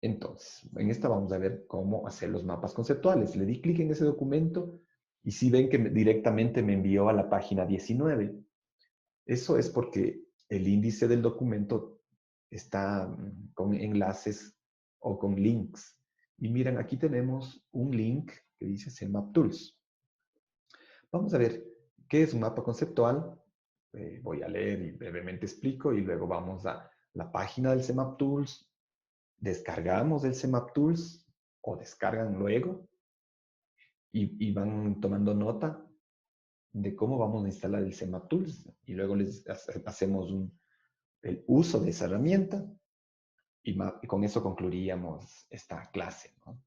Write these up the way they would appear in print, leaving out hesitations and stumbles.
Entonces, en esta vamos a ver cómo hacer los mapas conceptuales. Le di clic en ese documento y si ven que directamente me envió a la página 19. Eso es porque el índice del documento está con enlaces o con links. Y miren, aquí tenemos un link que dice CMap Tools. Vamos a ver qué es un mapa conceptual. Voy a leer y brevemente explico y luego vamos a la página del CMap Tools. Descargamos el CMap Tools o descargan luego y van tomando nota de cómo vamos a instalar el CMap Tools y luego les hacemos el uso de esa herramienta y con eso concluiríamos esta clase, ¿no?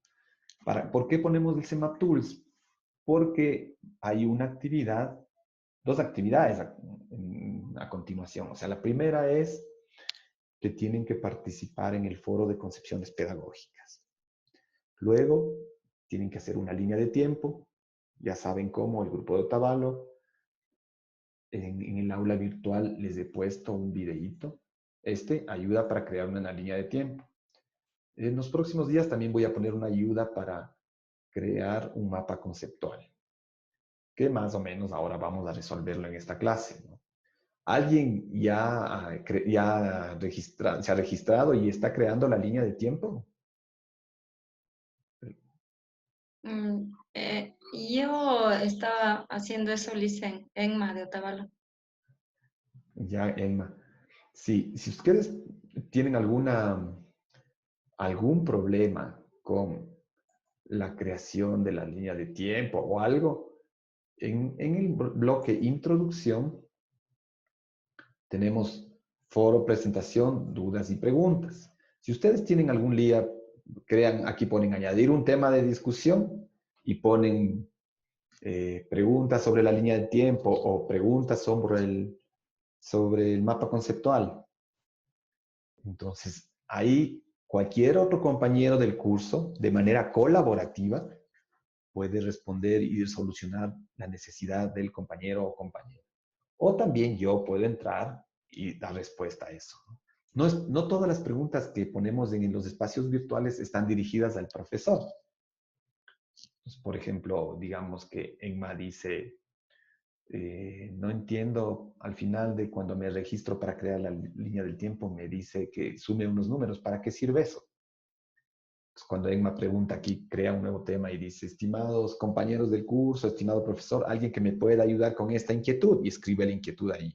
¿Por qué ponemos el CMap Tools? Porque hay una actividad, dos actividades a continuación. O sea, la primera es que tienen que participar en el foro de concepciones pedagógicas. Luego, tienen que hacer una línea de tiempo. Ya saben cómo, el grupo de Otavalo. En el aula virtual les he puesto un videíto. Este ayuda para crear una línea de tiempo. En los próximos días también voy a poner una ayuda para crear un mapa conceptual, que más o menos ahora vamos a resolverlo en esta clase, ¿no? ¿Alguien se ha registrado y está creando la línea de tiempo? Yo estaba haciendo eso, Licen, Enma de Otavalo. Ya, Emma. Sí, si ustedes tienen algún problema con la creación de la línea de tiempo o algo, en el bloque introducción tenemos foro, presentación, dudas y preguntas. Si ustedes tienen algún día, crean, aquí ponen añadir un tema de discusión y ponen preguntas sobre la línea de tiempo o preguntas sobre el mapa conceptual. Entonces, ahí cualquier otro compañero del curso, de manera colaborativa, puede responder y solucionar la necesidad del compañero o compañera. O también yo puedo entrar y dar respuesta a eso. No todas las preguntas que ponemos en los espacios virtuales están dirigidas al profesor. Pues, por ejemplo, digamos que Emma dice, no entiendo, al final de cuando me registro para crear la línea del tiempo, me dice que sume unos números. ¿Para qué sirve eso? Pues cuando Emma pregunta aquí, crea un nuevo tema y dice, estimados compañeros del curso, estimado profesor, alguien que me pueda ayudar con esta inquietud, y escribe la inquietud ahí.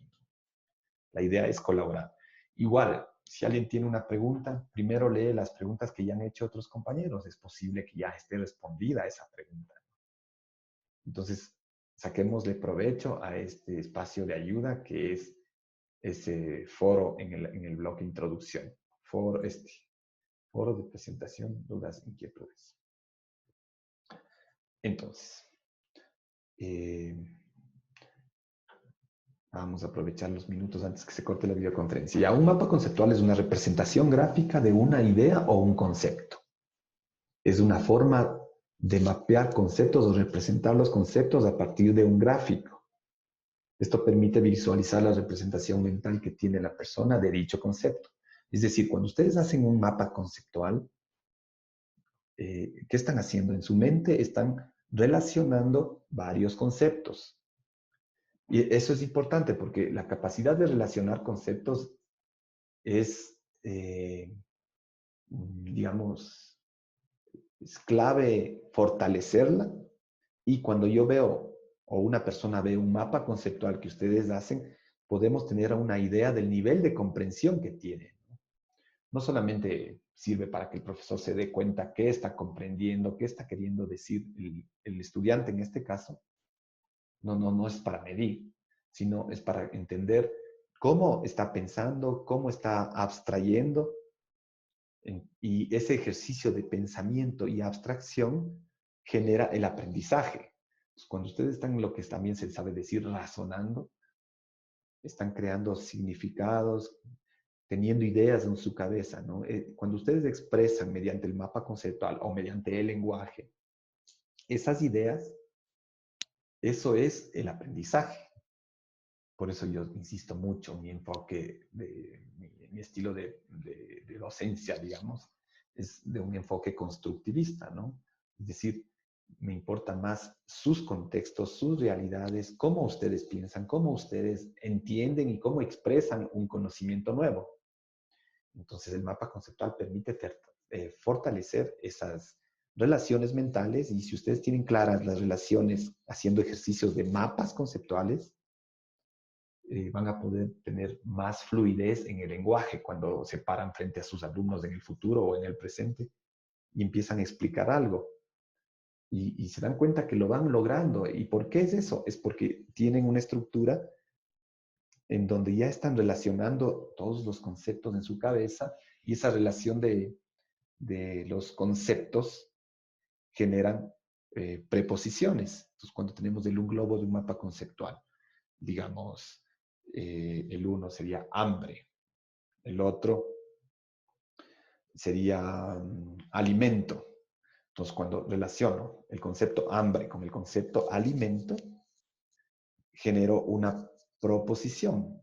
La idea es colaborar. Igual, si alguien tiene una pregunta, primero lee las preguntas que ya han hecho otros compañeros. Es posible que ya esté respondida esa pregunta. Entonces, saquémosle provecho a este espacio de ayuda que es ese foro en el bloque introducción. Foro de presentación, dudas, inquietudes. Entonces, eh, vamos a aprovechar los minutos antes que se corte la videoconferencia. Ya, un mapa conceptual es una representación gráfica de una idea o un concepto. Es una forma de mapear conceptos o representar los conceptos a partir de un gráfico. Esto permite visualizar la representación mental que tiene la persona de dicho concepto. Es decir, cuando ustedes hacen un mapa conceptual, ¿qué están haciendo? En su mente están relacionando varios conceptos. Y eso es importante porque la capacidad de relacionar conceptos es, digamos, es clave fortalecerla. Y cuando yo veo o una persona ve un mapa conceptual que ustedes hacen, podemos tener una idea del nivel de comprensión que tiene. No solamente sirve para que el profesor se dé cuenta qué está comprendiendo, qué está queriendo decir el estudiante en este caso. No es para medir, sino es para entender cómo está pensando, cómo está abstrayendo. Y ese ejercicio de pensamiento y abstracción genera el aprendizaje. Cuando ustedes están en lo que también se sabe decir razonando, están creando significados, teniendo ideas en su cabeza, ¿no? Cuando ustedes expresan mediante el mapa conceptual o mediante el lenguaje esas ideas, eso es el aprendizaje. Por eso yo insisto mucho, mi enfoque, mi estilo de docencia, digamos, es de un enfoque constructivista, ¿no? Es decir, me importan más sus contextos, sus realidades, cómo ustedes piensan, cómo ustedes entienden y cómo expresan un conocimiento nuevo. Entonces, el mapa conceptual permite fortalecer esas relaciones mentales y si ustedes tienen claras las relaciones haciendo ejercicios de mapas conceptuales, van a poder tener más fluidez en el lenguaje cuando se paran frente a sus alumnos en el futuro o en el presente y empiezan a explicar algo. Y se dan cuenta que lo van logrando. ¿Y por qué es eso? Es porque tienen una estructura en donde ya están relacionando todos los conceptos en su cabeza y esa relación de los conceptos generan preposiciones. Entonces, cuando tenemos un globo de un mapa conceptual, digamos, el uno sería hambre, el otro sería alimento. Entonces, cuando relaciono el concepto hambre con el concepto alimento, genero una proposición.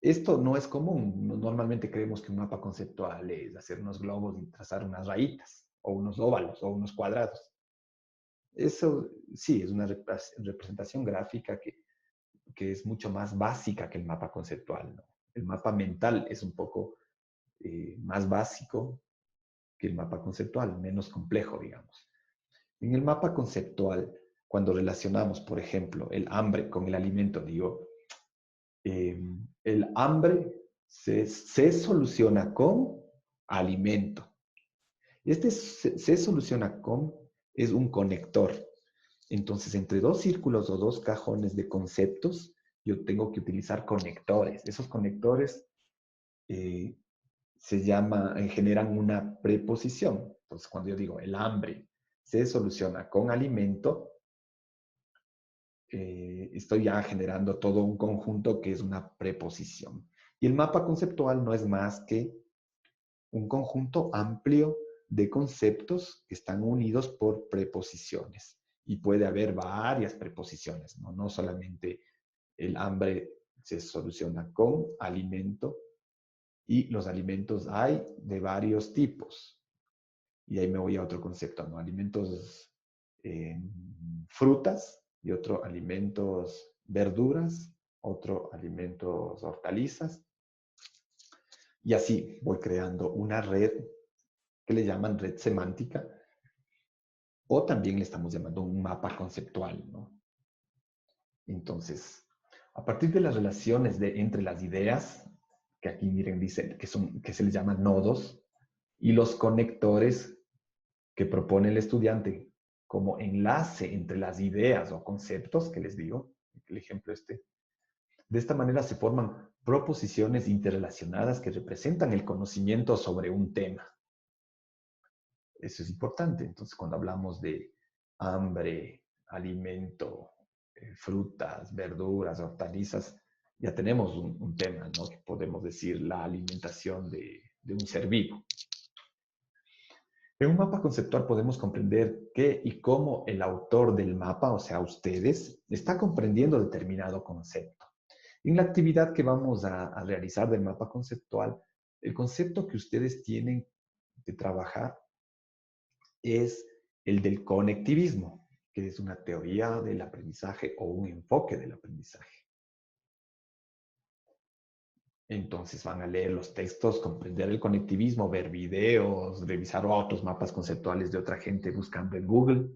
Esto no es común. Normalmente creemos que un mapa conceptual es hacer unos globos y trazar unas rayitas, o unos óvalos, o unos cuadrados. Eso sí, es una representación gráfica que es mucho más básica que el mapa conceptual, ¿no? El mapa mental es un poco más básico que el mapa conceptual, menos complejo, digamos. En el mapa conceptual, cuando relacionamos, por ejemplo, el hambre con el alimento, digo, el hambre se soluciona con alimento. Este se soluciona con es un conector. Entonces, entre dos círculos o dos cajones de conceptos, yo tengo que utilizar conectores. Esos conectores eh, generan una preposición. Entonces, cuando yo digo el hambre se soluciona con alimento, estoy ya generando todo un conjunto que es una preposición. Y el mapa conceptual no es más que un conjunto amplio de conceptos que están unidos por preposiciones. Y puede haber varias preposiciones, ¿no? No solamente el hambre se soluciona con alimento, y los alimentos hay de varios tipos. Y ahí me voy a otro concepto, ¿no? Alimentos, frutas, y otro alimentos, verduras, otro alimentos, hortalizas. Y así voy creando una red que le llaman red semántica, o también le estamos llamando un mapa conceptual, ¿no? Entonces, a partir de las relaciones entre las ideas, que aquí miren, dicen que se les llaman nodos, y los conectores que propone el estudiante como enlace entre las ideas o conceptos, que les digo, el ejemplo este. De esta manera se forman proposiciones interrelacionadas que representan el conocimiento sobre un tema. Eso es importante. Entonces, cuando hablamos de hambre, alimento, frutas, verduras, hortalizas, ya tenemos un tema, ¿no? Que podemos decir la alimentación de un ser vivo. En un mapa conceptual podemos comprender qué y cómo el autor del mapa, o sea, ustedes, está comprendiendo determinado concepto. En la actividad que vamos a realizar del mapa conceptual, el concepto que ustedes tienen que trabajar es el del conectivismo, que es una teoría del aprendizaje o un enfoque del aprendizaje. Entonces van a leer los textos, comprender el conectivismo, ver videos, revisar otros mapas conceptuales de otra gente buscando en Google.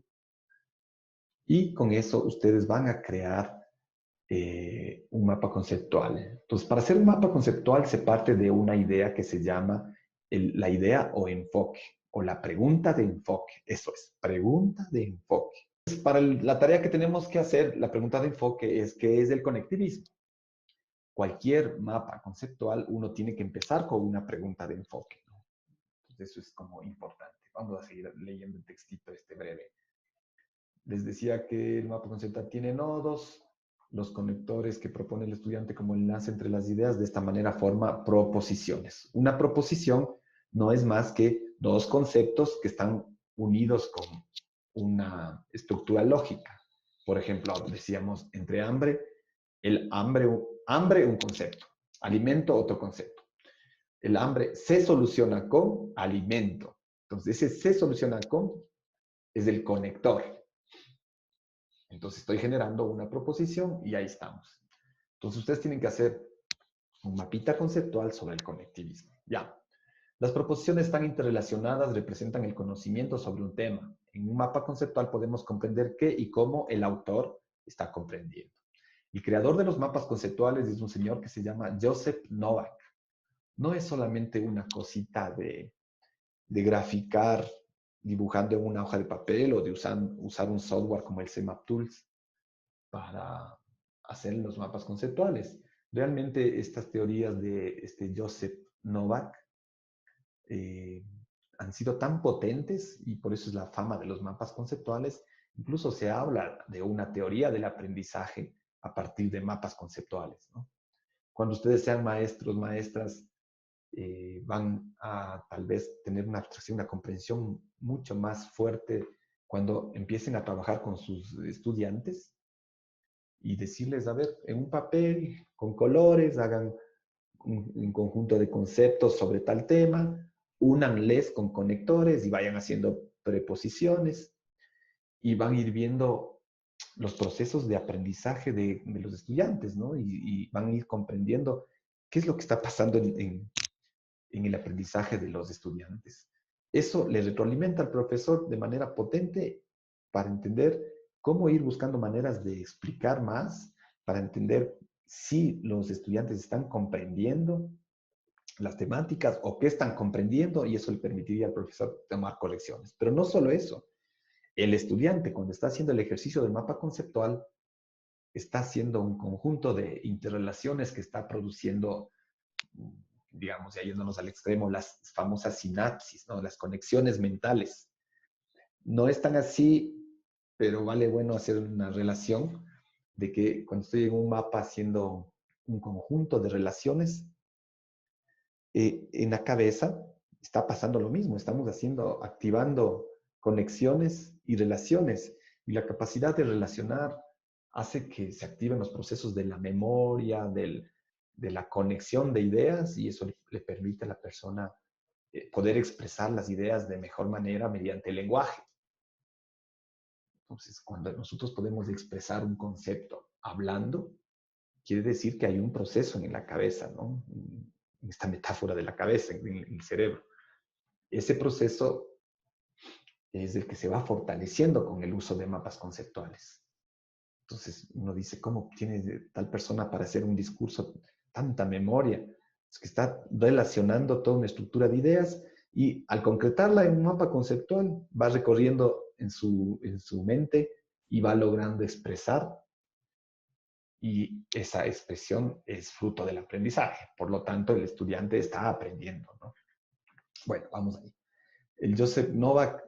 Y con eso ustedes van a crear un mapa conceptual. Entonces, para hacer un mapa conceptual se parte de una idea que se llama la idea o enfoque, o la pregunta de enfoque. Eso es, pregunta de enfoque. Entonces, para la tarea que tenemos que hacer, la pregunta de enfoque es ¿qué es el conectivismo? Cualquier mapa conceptual, uno tiene que empezar con una pregunta de enfoque, ¿no? Entonces, eso es como importante. Vamos a seguir leyendo el textito este breve. Les decía que el mapa conceptual tiene nodos, los conectores que propone el estudiante como enlace entre las ideas, de esta manera forma proposiciones. Una proposición no es más que dos conceptos que están unidos con una estructura lógica. Por ejemplo, decíamos entre hambre, hambre un concepto, alimento otro concepto. El hambre se soluciona con alimento. Entonces, ese se soluciona con es el conector. Entonces, estoy generando una proposición y ahí estamos. Entonces, ustedes tienen que hacer un mapita conceptual sobre el conectivismo. Ya. Las proposiciones tan interrelacionadas representan el conocimiento sobre un tema. En un mapa conceptual podemos comprender qué y cómo el autor está comprendiendo. El creador de los mapas conceptuales es un señor que se llama Joseph Novak. No es solamente una cosita de graficar dibujando en una hoja de papel o de usar un software como el CMap Tools para hacer los mapas conceptuales. Realmente estas teorías de este Joseph Novak eh, han sido tan potentes y por eso es la fama de los mapas conceptuales. Incluso se habla de una teoría del aprendizaje a partir de mapas conceptuales, ¿no? Cuando ustedes sean maestros, maestras, van a tal vez tener una abstracción, una comprensión mucho más fuerte cuando empiecen a trabajar con sus estudiantes y decirles, a ver, en un papel, con colores, hagan un conjunto de conceptos sobre tal tema, únanles con conectores y vayan haciendo preposiciones y van a ir viendo los procesos de aprendizaje de los estudiantes, ¿no? Y van a ir comprendiendo qué es lo que está pasando en el aprendizaje de los estudiantes. Eso le retroalimenta al profesor de manera potente para entender cómo ir buscando maneras de explicar más, para entender si los estudiantes están comprendiendo las temáticas o qué están comprendiendo y eso le permitiría al profesor tomar correcciones. Pero no solo eso, el estudiante cuando está haciendo el ejercicio del mapa conceptual está haciendo un conjunto de interrelaciones que está produciendo, digamos, ya yéndonos al extremo, las famosas sinapsis, ¿no? Las conexiones mentales. No es tan así, pero vale bueno hacer una relación de que cuando estoy en un mapa haciendo un conjunto de relaciones, en la cabeza está pasando lo mismo, estamos haciendo, activando conexiones y relaciones, y la capacidad de relacionar hace que se activen los procesos de la memoria, de la conexión de ideas, y eso le permite a la persona poder expresar las ideas de mejor manera mediante el lenguaje. Entonces, cuando nosotros podemos expresar un concepto hablando, quiere decir que hay un proceso en la cabeza, ¿no? En esta metáfora de la cabeza, en el cerebro. Ese proceso es el que se va fortaleciendo con el uso de mapas conceptuales. Entonces uno dice, ¿cómo tiene tal persona para hacer un discurso tanta memoria? Es que está relacionando toda una estructura de ideas y al concretarla en un mapa conceptual va recorriendo en su mente y va logrando expresar y esa expresión es fruto del aprendizaje. Por lo tanto, el estudiante está aprendiendo, ¿no? Bueno, vamos ahí. El Joseph Novak,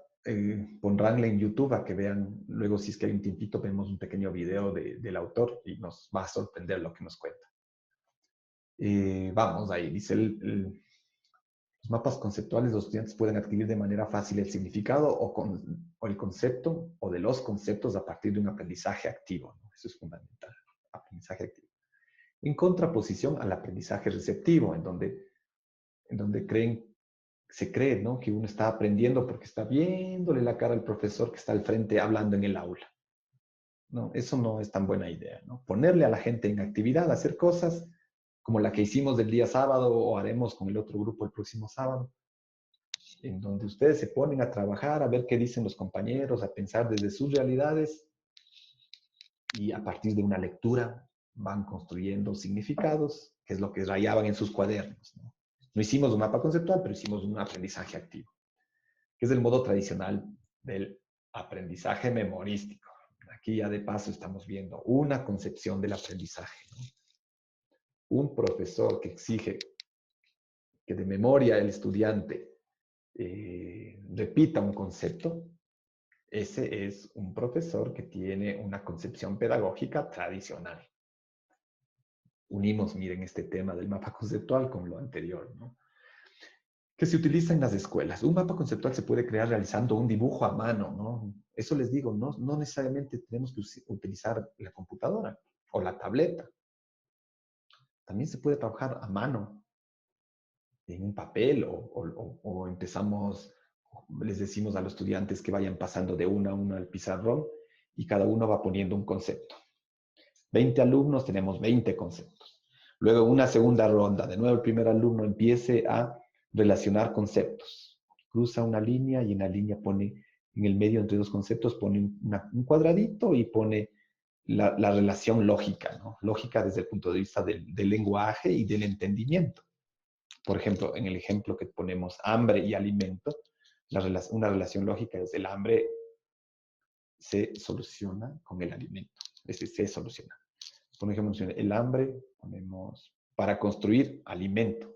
pondránle en YouTube a que vean, luego si es que hay un tiempito, vemos un pequeño video del autor y nos va a sorprender lo que nos cuenta. Vamos ahí, dice los mapas conceptuales los estudiantes pueden adquirir de manera fácil el significado o el concepto o de los conceptos a partir de un aprendizaje activo, ¿no? Eso es fundamental, aprendizaje activo. En contraposición al aprendizaje receptivo, en donde se cree, ¿no? Que uno está aprendiendo porque está viéndole la cara al profesor que está al frente hablando en el aula. No, eso no es tan buena idea, ¿no? Ponerle a la gente en actividad, hacer cosas como la que hicimos del día sábado o haremos con el otro grupo el próximo sábado, en donde ustedes se ponen a trabajar, a ver qué dicen los compañeros, a pensar desde sus realidades y a partir de una lectura van construyendo significados, que es lo que rayaban en sus cuadernos, ¿no? No hicimos un mapa conceptual, pero hicimos un aprendizaje activo, que es el modo tradicional del aprendizaje memorístico. Aquí ya de paso estamos viendo una concepción del aprendizaje, ¿no? Un profesor que exige que de memoria el estudiante repita un concepto, ese es un profesor que tiene una concepción pedagógica tradicional. Unimos, miren, este tema del mapa conceptual con lo anterior, ¿no? Que se utiliza en las escuelas. Un mapa conceptual se puede crear realizando un dibujo a mano, ¿no? Eso les digo, no necesariamente tenemos que utilizar la computadora o la tableta. También se puede trabajar a mano en un papel o empezamos les decimos a los estudiantes que vayan pasando de uno a uno al pizarrón y cada uno va poniendo un concepto. 20 alumnos, tenemos 20 conceptos. Luego una segunda ronda, de nuevo el primer alumno empiece a relacionar conceptos. Cruza una línea y en la línea pone, en el medio entre dos conceptos, pone un cuadradito y pone la relación lógica, ¿no? Lógica desde el punto de vista del lenguaje y del entendimiento. Por ejemplo, en el ejemplo que ponemos hambre y alimento, una relación lógica es el hambre se soluciona con el alimento. Se soluciona. Por ejemplo, el hambre, ponemos para construir alimento.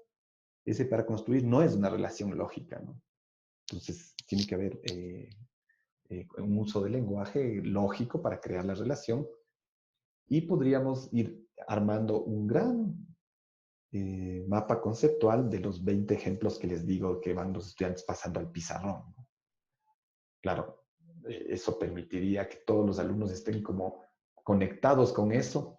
Ese para construir no es una relación lógica, ¿no? Entonces, tiene que haber un uso del lenguaje lógico para crear la relación y podríamos ir armando un gran mapa conceptual de los 20 ejemplos que les digo que van los estudiantes pasando al pizarrón, ¿no? Claro, eso permitiría que todos los alumnos estén como conectados con eso.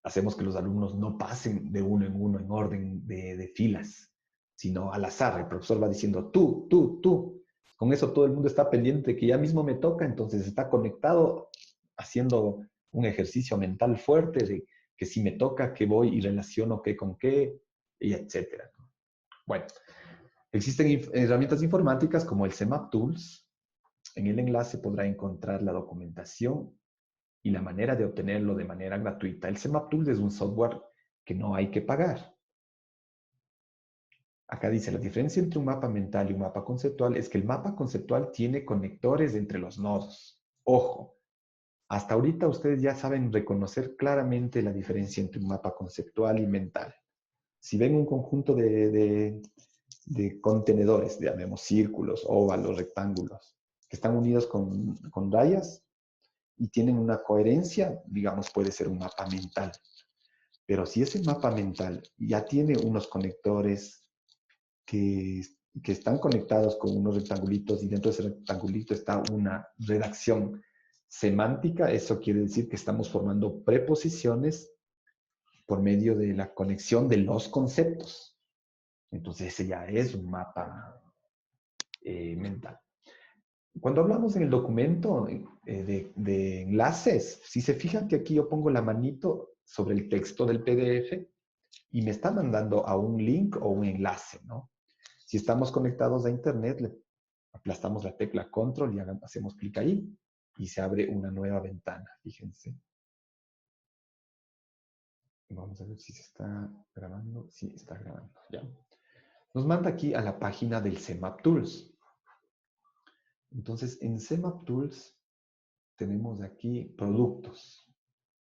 Hacemos que los alumnos no pasen de uno en uno en orden de filas, sino al azar. El profesor va diciendo tú, tú, tú. Con eso todo el mundo está pendiente de que ya mismo me toca, entonces está conectado haciendo un ejercicio mental fuerte de que si me toca, qué voy y relaciono qué con qué, y etcétera. Bueno, existen herramientas informáticas como el CEMAP Tools. En el enlace podrá encontrar la documentación y la manera de obtenerlo de manera gratuita. El CEMAP Tools es un software que no hay que pagar. Acá dice, la diferencia entre un mapa mental y un mapa conceptual es que el mapa conceptual tiene conectores entre los nodos. Ojo, hasta ahorita ustedes ya saben reconocer claramente la diferencia entre un mapa conceptual y mental. Si ven un conjunto de contenedores, llamemos círculos, óvalos, rectángulos, que están unidos con rayas y tienen una coherencia, digamos, puede ser un mapa mental. Pero si ese mapa mental ya tiene unos conectores que están conectados con unos rectangulitos y dentro de ese rectangulito está una redacción semántica, eso quiere decir que estamos formando preposiciones por medio de la conexión de los conceptos. Entonces ese ya es un mapa mental. Cuando hablamos en el documento de enlaces, si se fijan que aquí yo pongo la manito sobre el texto del PDF y me está mandando a un link o un enlace, ¿no? Si estamos conectados a Internet, le aplastamos la tecla Control y hacemos clic ahí y se abre una nueva ventana, fíjense. Vamos a ver si se está grabando. Sí, está grabando, ya. Nos manda aquí a la página del CEMAP Tools. Entonces, en CEMAP Tools tenemos aquí productos.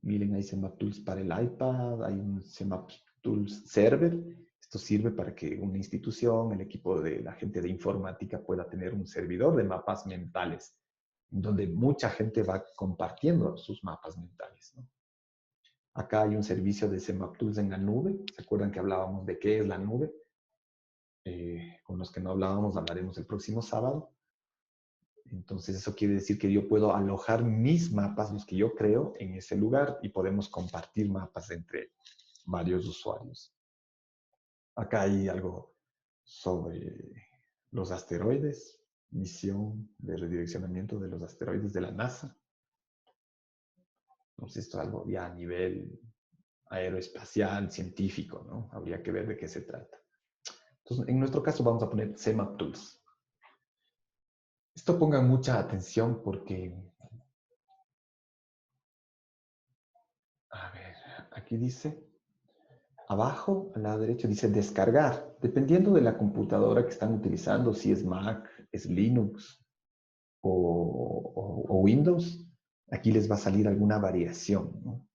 Miren, hay CEMAP Tools para el iPad, hay un CEMAP Tools Server. Esto sirve para que una institución, el equipo de la gente de informática pueda tener un servidor de mapas mentales, donde mucha gente va compartiendo sus mapas mentales, ¿no? Acá hay un servicio de CEMAP Tools en la nube. ¿Se acuerdan que hablábamos de qué es la nube? Con los que no hablábamos, hablaremos el próximo sábado. Entonces, eso quiere decir que yo puedo alojar mis mapas, los que yo creo, en ese lugar y podemos compartir mapas entre varios usuarios. Acá hay algo sobre los asteroides, misión de redireccionamiento de los asteroides de la NASA. Entonces, esto es algo ya a nivel aeroespacial, científico, ¿no? Habría que ver de qué se trata. Entonces, en nuestro caso vamos a poner CEMAP Tools. Esto pongan mucha atención porque, a ver, aquí dice, abajo a la derecha dice descargar. Dependiendo de la computadora que están utilizando, si es Mac, es Linux o Windows, aquí les va a salir alguna variación, ¿no?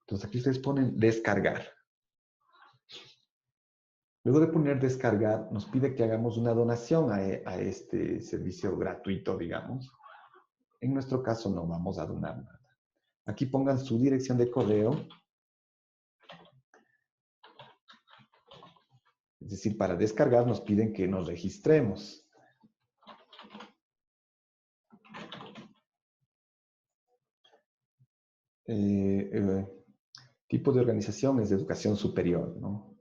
Entonces aquí ustedes ponen descargar. Luego de poner descargar, nos pide que hagamos una donación a este servicio gratuito, digamos. En nuestro caso no vamos a donar nada. Aquí pongan su dirección de correo. Es decir, para descargar nos piden que nos registremos. Tipo de organización es de educación superior, ¿no?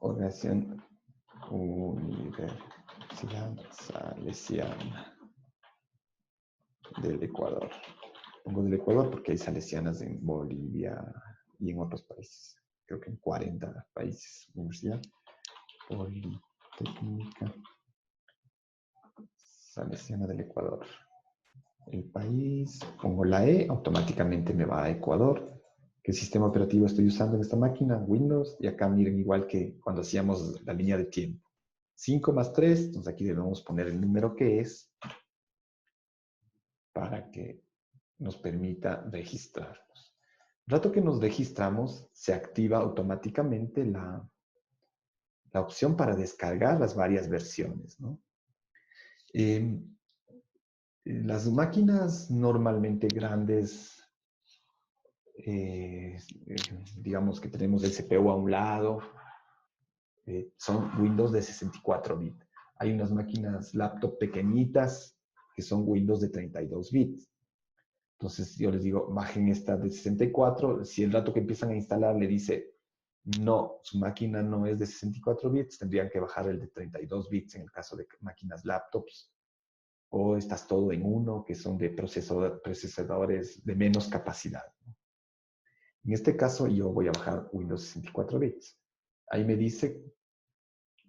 Organización Universidad Salesiana del Ecuador. Pongo del Ecuador porque hay salesianas en Bolivia y en otros países. Creo que en 40 países. Universidad Politécnica Salesiana del Ecuador. El país, pongo la E, automáticamente me va a Ecuador. ¿Qué sistema operativo estoy usando en esta máquina? Windows. Y acá miren, igual que cuando hacíamos la línea de tiempo. 5 más 3, entonces aquí debemos poner el número que es para que nos permita registrarnos. El rato que nos registramos, se activa automáticamente la opción para descargar las varias versiones, ¿no? Las máquinas normalmente grandes, digamos que tenemos el CPU a un lado, son Windows de 64 bits. Hay unas máquinas laptop pequeñitas que son Windows de 32 bits. Entonces yo les digo, bajen esta de 64. Si el rato que empiezan a instalar le dice, no, su máquina no es de 64 bits, tendrían que bajar el de 32 bits en el caso de máquinas laptops. O estás todo en uno, que son de procesadores de menos capacidad. En este caso yo voy a bajar Windows 64 bits. Ahí me dice,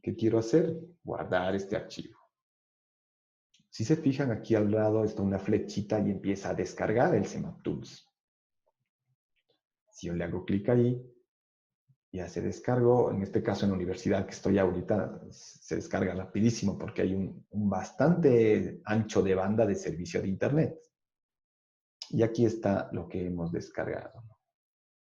¿qué quiero hacer? Guardar este archivo. Si se fijan, aquí al lado está una flechita y empieza a descargar el CMAP Tools. Si yo le hago clic ahí, ya se descargó. En este caso, en la universidad que estoy ahorita, se descarga rapidísimo porque hay un bastante ancho de banda de servicio de Internet. Y aquí está lo que hemos descargado.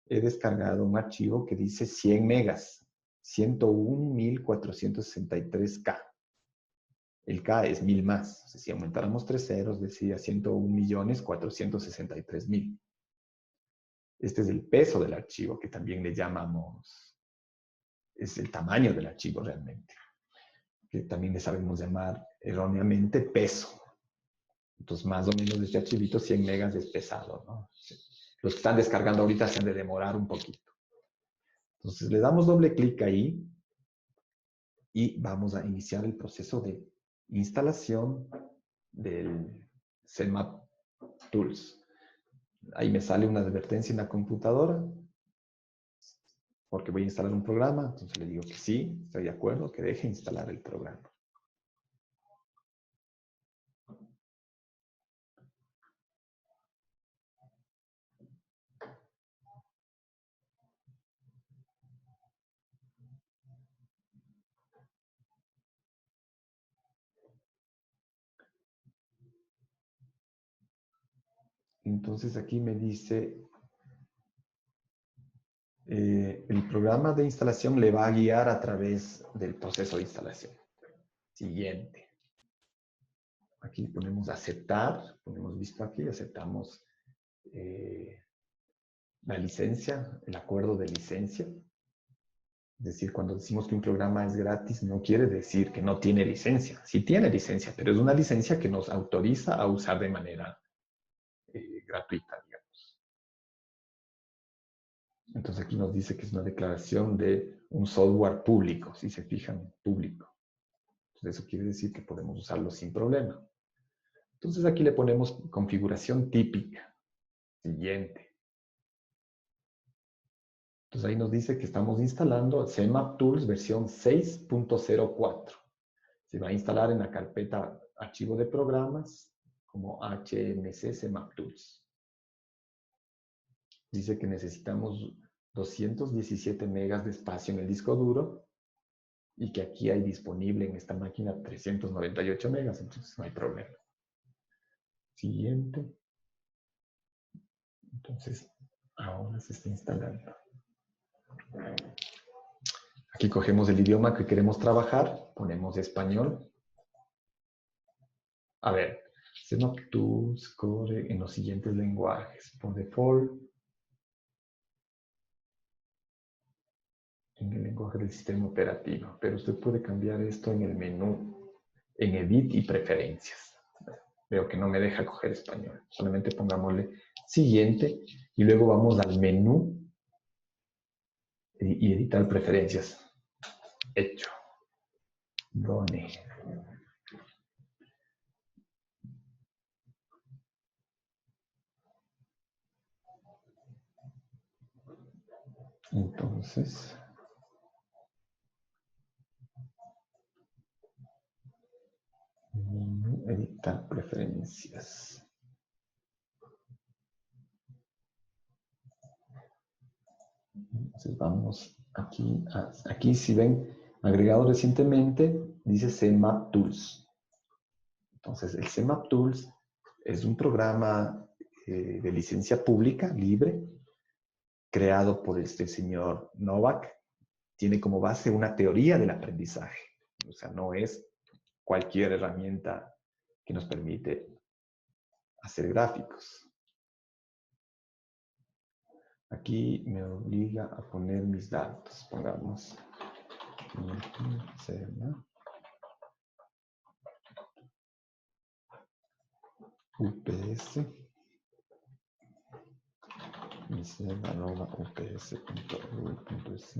He descargado un archivo que dice 100 megas, 101.463K. El K es 1000 más. O sea, si aumentáramos 3 ceros, decía 101.463.000. Este es el peso del archivo, que también le llamamos, es el tamaño del archivo realmente, que también le sabemos llamar erróneamente peso. Entonces, más o menos este archivito 100 megas es pesado, ¿no? Los que están descargando ahorita se han de demorar un poquito. Entonces, le damos doble clic ahí y vamos a iniciar el proceso de instalación del CMAP Tools. Ahí me sale una advertencia en la computadora porque voy a instalar un programa. Entonces le digo que sí, estoy de acuerdo, que deje instalar el programa. Entonces aquí me dice, el programa de instalación le va a guiar a través del proceso de instalación. Siguiente. Aquí ponemos aceptar, ponemos visto aquí, aceptamos la licencia, el acuerdo de licencia. Es decir, cuando decimos que un programa es gratis, no quiere decir que no tiene licencia. Sí tiene licencia, pero es una licencia que nos autoriza a usar de manera gratuita, digamos. Entonces aquí nos dice que es una declaración de un software público, si se fijan, público. Entonces eso quiere decir que podemos usarlo sin problema. Entonces aquí le ponemos configuración típica. Siguiente. Entonces ahí nos dice que estamos instalando CMAP Tools versión 6.04. Se va a instalar en la carpeta archivo de programas como HMC CMAP Tools. Dice que necesitamos 217 megas de espacio en el disco duro y que aquí hay disponible en esta máquina 398 megas, entonces no hay problema. Siguiente. Entonces, ahora se está instalando. Aquí cogemos el idioma que queremos trabajar, ponemos español. A ver, CMAP Tools corre en los siguientes lenguajes. Por default, en el lenguaje del sistema operativo, pero usted puede cambiar esto en el menú, en Edit y Preferencias. Veo que no me deja coger español. Solamente pongámosle siguiente y luego vamos al menú y editar preferencias. Hecho. Done. Entonces, editar preferencias. Entonces vamos aquí. Aquí si ven, agregado recientemente, dice CMap Tools. Entonces el CMap Tools es un programa de licencia pública, libre, creado por este señor Novak. Tiene como base una teoría del aprendizaje. O sea, no es cualquier herramienta que nos permite hacer gráficos. Aquí me obliga a poner mis datos. Pongamos UPS ups.ui.es.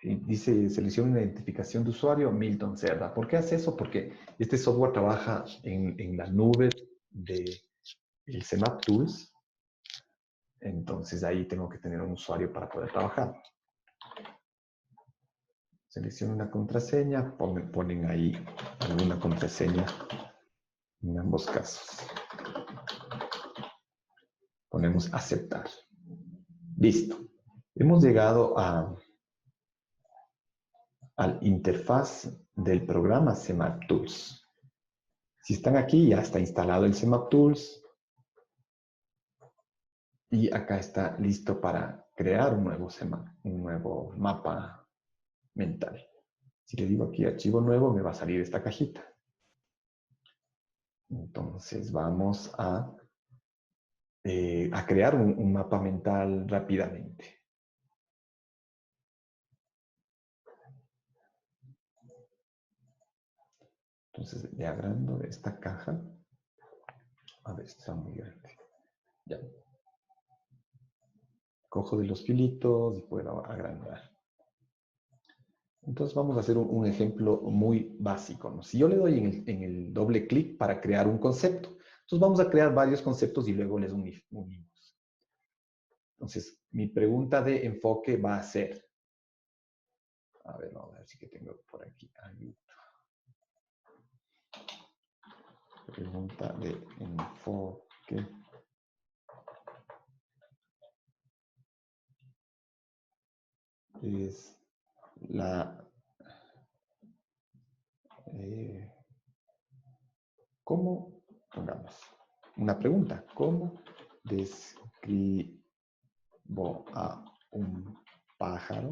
Y dice selecciona identificación de usuario Milton Cerda. ¿Por qué hace eso? Porque este software trabaja en la nube de el CMap Tools. Entonces ahí tengo que tener un usuario para poder trabajar. Selecciono una contraseña, ponen ahí alguna contraseña en ambos casos. Ponemos aceptar. Listo. Hemos llegado al interfaz del programa CMap Tools. Si están aquí, ya está instalado el CMap Tools. Y acá está listo para crear un nuevo mapa mental. Si le digo aquí archivo nuevo, me va a salir esta cajita. Entonces vamos a crear un mapa mental rápidamente. Entonces le agrando esta caja. A ver, está muy grande. Ya. Cojo de los filitos y puedo agrandar. Entonces vamos a hacer un ejemplo muy básico, ¿no? Si yo le doy en el doble clic para crear un concepto, entonces vamos a crear varios conceptos y luego les unimos. Entonces, mi pregunta de enfoque va a ser, a ver, vamos a ver si que tengo por aquí. Pregunta de enfoque. Es ¿cómo? Pongamos una pregunta. ¿Cómo describo a un pájaro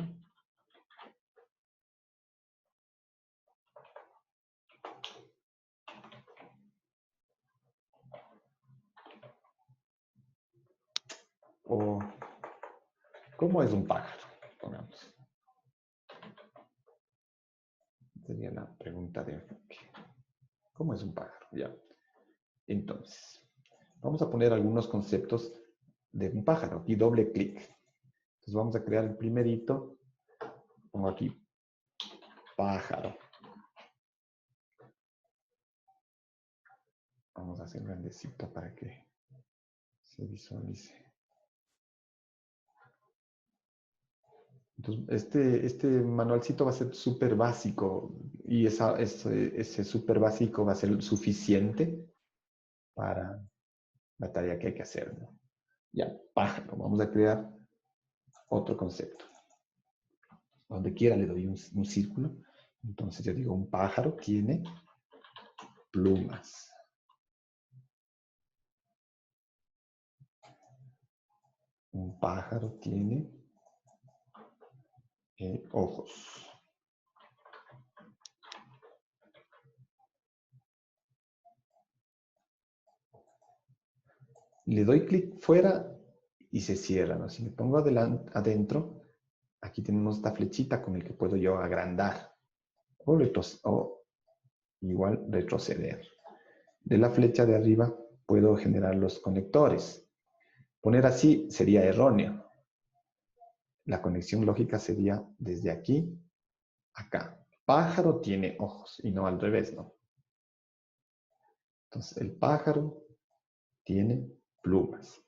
o cómo es un pájaro? Pongamos. Sería la pregunta de enfoque. ¿Cómo es un pájaro? Ya. Entonces, vamos a poner algunos conceptos de un pájaro. Aquí doble clic. Entonces vamos a crear el primerito. Pongo aquí pájaro. Vamos a hacer grandecito para que se visualice. Entonces, este manualcito va a ser súper básico y ese súper básico va a ser suficiente para la tarea que hay que hacer, ¿no? Ya, pájaro. Vamos a crear otro concepto. Donde quiera le doy un círculo. Entonces yo digo, un pájaro tiene plumas. Un pájaro tiene ojos. Le doy clic fuera y se cierra, ¿no? Si me pongo adentro, aquí tenemos esta flechita con el que puedo yo agrandar o igual retroceder. De la flecha de arriba puedo generar los conectores. Poner así sería erróneo. la conexión lógica sería desde aquí a acá. Pájaro tiene ojos y no al revés, ¿no? Entonces, el pájaro tiene plumas.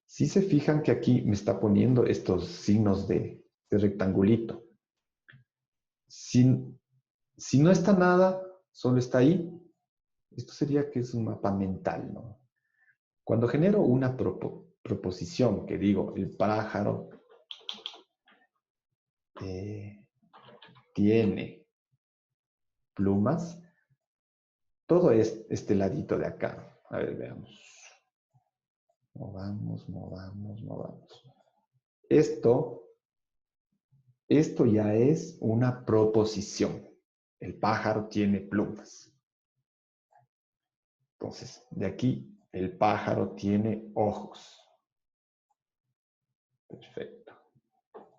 Si se fijan que aquí me está poniendo estos signos de rectangulito. Si no está nada, solo está ahí, esto sería que es un mapa mental, ¿no? Cuando genero una proposición, que digo, el pájaro tiene plumas, todo es este ladito de acá. A ver, veamos. Movamos. Esto ya es una proposición. El pájaro tiene plumas. Entonces, de aquí, el pájaro tiene ojos. Perfecto.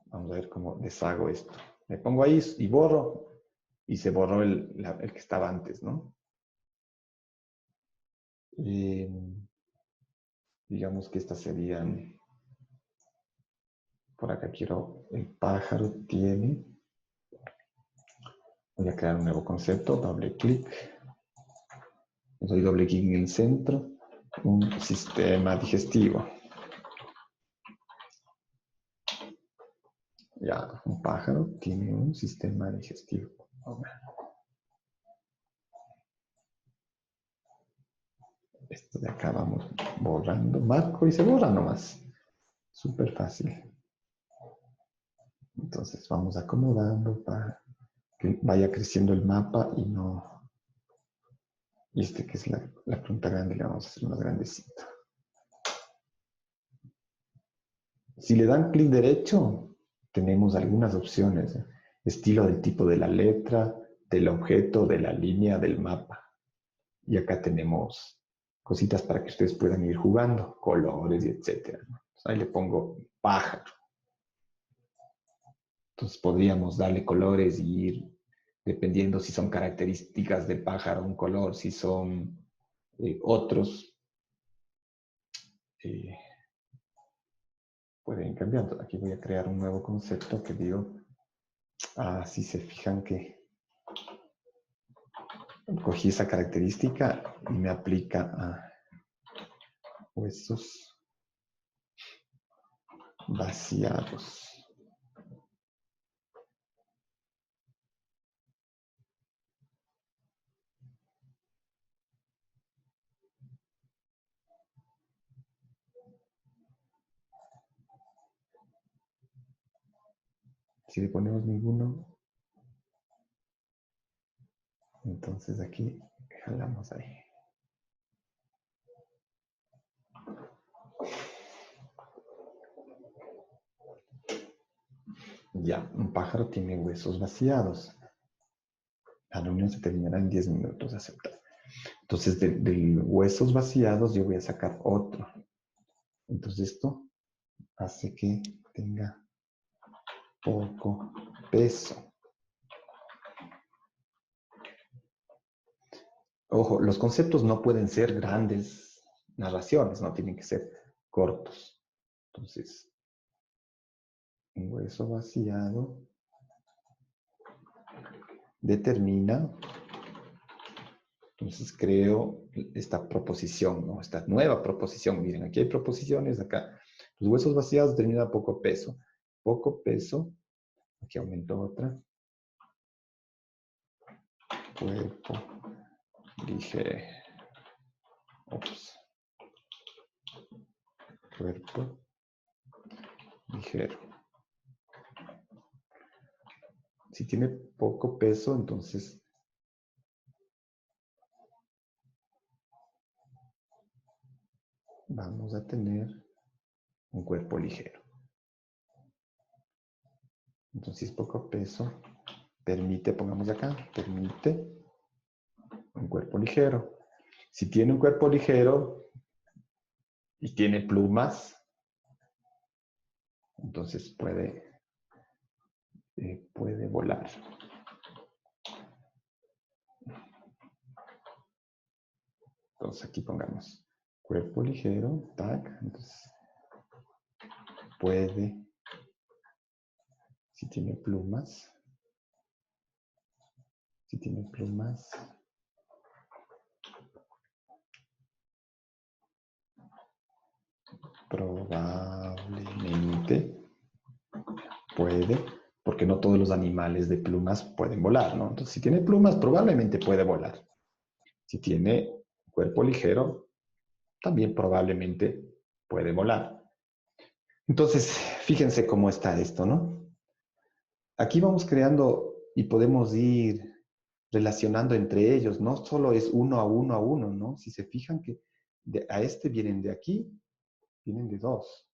Vamos a ver cómo deshago esto. Le pongo ahí y borro. Y se borró el que estaba antes, ¿no? Digamos que estas serían... Por acá quiero... El pájaro tiene... Voy a crear un nuevo concepto. Doble clic. Doy doble clic en el centro. Un sistema digestivo. Ya, un pájaro tiene un sistema digestivo. Esto de acá vamos borrando. Marco y se borra nomás. Súper fácil. Entonces vamos acomodando para que vaya creciendo el mapa y no... Y este que es la punta grande le vamos a hacer más grandecito. Si le dan clic derecho, tenemos algunas opciones. Estilo del tipo de la letra, del objeto, de la línea, del mapa. Y acá tenemos cositas para que ustedes puedan ir jugando, colores y etcétera. Ahí le pongo pájaro. Entonces podríamos darle colores y ir dependiendo si son características del pájaro un color, si son otros, pueden ir cambiando. Aquí voy a crear un nuevo concepto que digo, si se fijan que cogí esa característica y me aplica a huesos vaciados. Si le ponemos ninguno, entonces aquí jalamos ahí. Ya, un pájaro tiene huesos vaciados. La reunión se terminará en 10 minutos, aceptar. Entonces, de huesos vaciados yo voy a sacar otro. Entonces esto hace que tenga poco peso. Ojo, los conceptos no pueden ser grandes narraciones, no tienen que ser cortos. Entonces, un hueso vaciado determina, entonces creo esta proposición, ¿no? Esta nueva proposición. Miren, aquí hay proposiciones, acá. Los huesos vaciados determinan poco peso. Poco peso, aquí aumento otra. Cuerpo ligero. Cuerpo ligero. Si tiene poco peso, entonces vamos a tener un cuerpo ligero. Entonces, poco peso permite, pongamos acá, permite un cuerpo ligero. Si tiene un cuerpo ligero y tiene plumas, entonces puede volar. Entonces aquí pongamos cuerpo ligero, tag, entonces puede Si tiene plumas. Si tiene plumas. Probablemente puede, porque no todos los animales de plumas pueden volar, ¿no? Entonces, si tiene plumas, probablemente puede volar. Si tiene cuerpo ligero, también probablemente puede volar. Entonces, fíjense cómo está esto, ¿no? Aquí vamos creando y podemos ir relacionando entre ellos, no solo es uno a uno a uno, ¿no? Si se fijan que a este vienen de aquí, vienen de dos.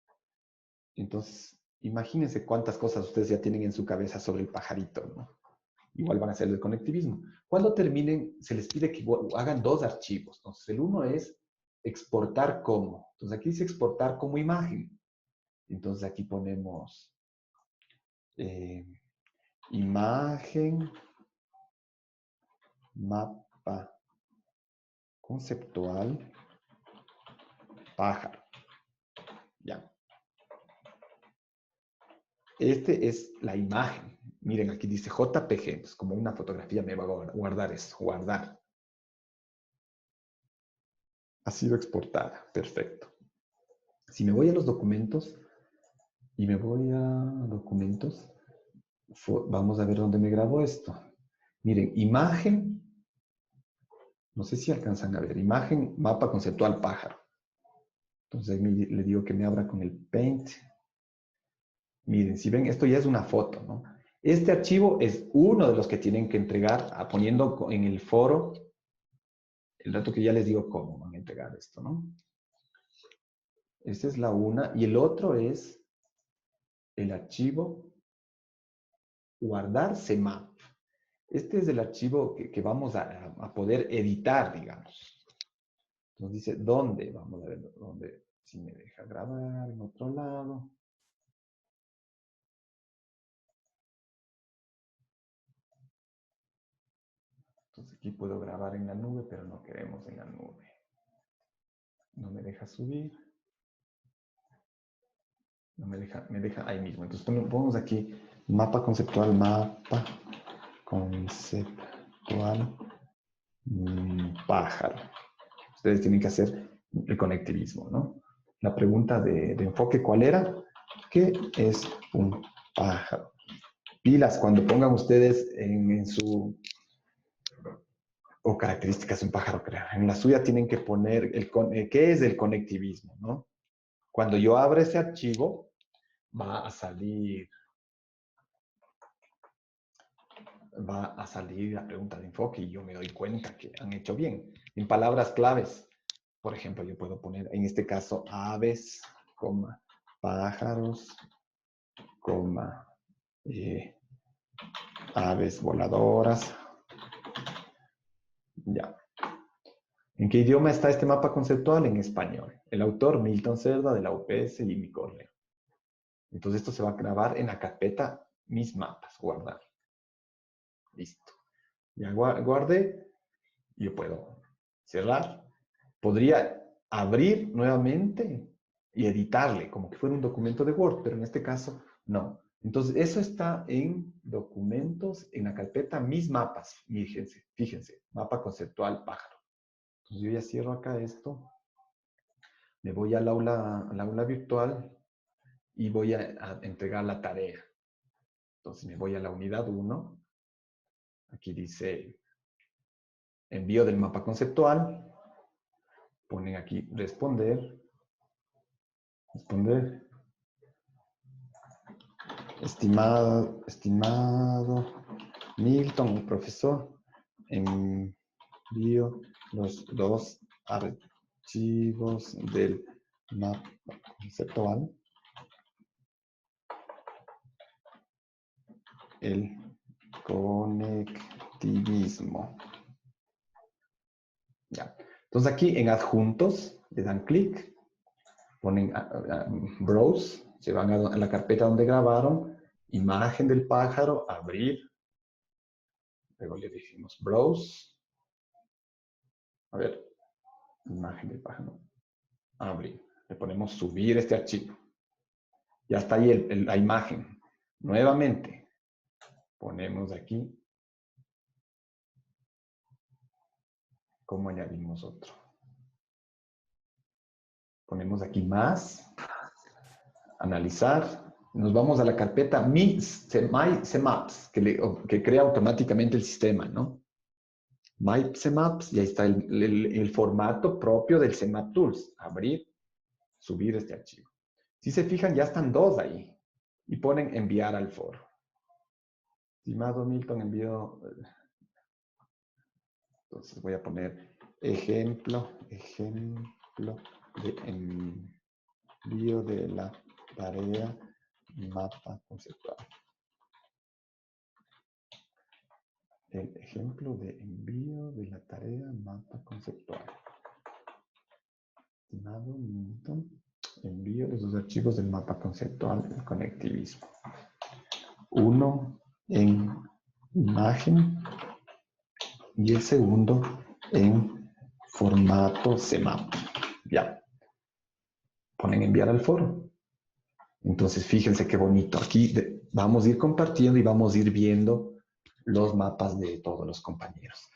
Entonces, imagínense cuántas cosas ustedes ya tienen en su cabeza sobre el pajarito, ¿no? Igual van a hacer el conectivismo. Cuando terminen, se les pide que hagan dos archivos. Entonces, el uno es exportar como. Entonces, aquí dice exportar como imagen. Entonces, aquí ponemos imagen, mapa conceptual, pájaro. Ya. Este es la imagen. Miren, aquí dice JPG. Entonces, como una fotografía me va a guardar eso. Guardar. Ha sido exportada. Perfecto. Si me voy a los documentos y me voy a documentos, vamos a ver dónde me grabo esto. Miren, imagen, no sé si alcanzan a ver, imagen, mapa conceptual pájaro. Entonces le digo que me abra con el Paint. Miren, si ven, esto ya es una foto, ¿no? Este archivo es uno de los que tienen que entregar poniendo en el foro el dato que ya les digo cómo van a entregar esto, ¿no? Esta es la una. Y el otro es el archivo guardar CMAP. Este es el archivo que vamos a poder editar, digamos. Nos dice dónde, vamos a ver dónde, si me deja grabar en otro lado. Entonces aquí puedo grabar en la nube, pero no queremos en la nube. No me deja subir. No me deja ahí mismo. Entonces ponemos aquí mapa conceptual, pájaro. Ustedes tienen que hacer el conectivismo, ¿no? La pregunta de enfoque, ¿cuál era? ¿Qué es un pájaro? Pilas, cuando pongan ustedes en su... o características de un pájaro, creo. En la suya tienen que poner qué es el conectivismo, ¿no? Cuando yo abra ese archivo, va a salir la pregunta de enfoque y yo me doy cuenta que han hecho bien. En palabras claves, por ejemplo, yo puedo poner, en este caso, aves, pájaros, aves voladoras. Ya. ¿En qué idioma está este mapa conceptual? En español. El autor, Milton Cerda, de la UPS y mi correo. Entonces esto se va a grabar en la carpeta mis mapas, guardar. Listo. Ya guardé. Yo puedo cerrar. Podría abrir nuevamente y editarle como que fuera un documento de Word, pero en este caso no. Entonces eso está en documentos, en la carpeta mis mapas. Fíjense, mapa conceptual pájaro. Entonces yo ya cierro acá esto. Me voy al aula virtual y voy a entregar la tarea. Entonces me voy a la unidad 1. Aquí dice envío del mapa conceptual. Ponen aquí responder. Estimado Milton, el profesor, envío los dos archivos del mapa conceptual. El conectivismo. Ya. Entonces aquí en adjuntos le dan clic, ponen browse, se van a la carpeta donde grabaron, imagen del pájaro, abrir. Luego le decimos browse. A ver, imagen del pájaro, abrir. Le ponemos subir este archivo. Ya está ahí la imagen. Nuevamente, Ponemos aquí. ¿Cómo añadimos otro? Ponemos aquí más. Analizar. Nos vamos a la carpeta My Semaps, que crea automáticamente el sistema, ¿no? My Semaps, y ahí está el formato propio del Semap Tools. Abrir, subir este archivo. Si se fijan, ya están dos ahí. Y ponen enviar al foro. Estimado Milton, envío. Entonces voy a poner ejemplo de envío de la tarea mapa conceptual. El ejemplo de envío de la tarea mapa conceptual. Estimado Milton, envío de los archivos del mapa conceptual del conectivismo. Uno en imagen y el segundo en formato CMAP. Ya. Ponen enviar al foro. Entonces, fíjense qué bonito. Aquí vamos a ir compartiendo y vamos a ir viendo los mapas de todos los compañeros.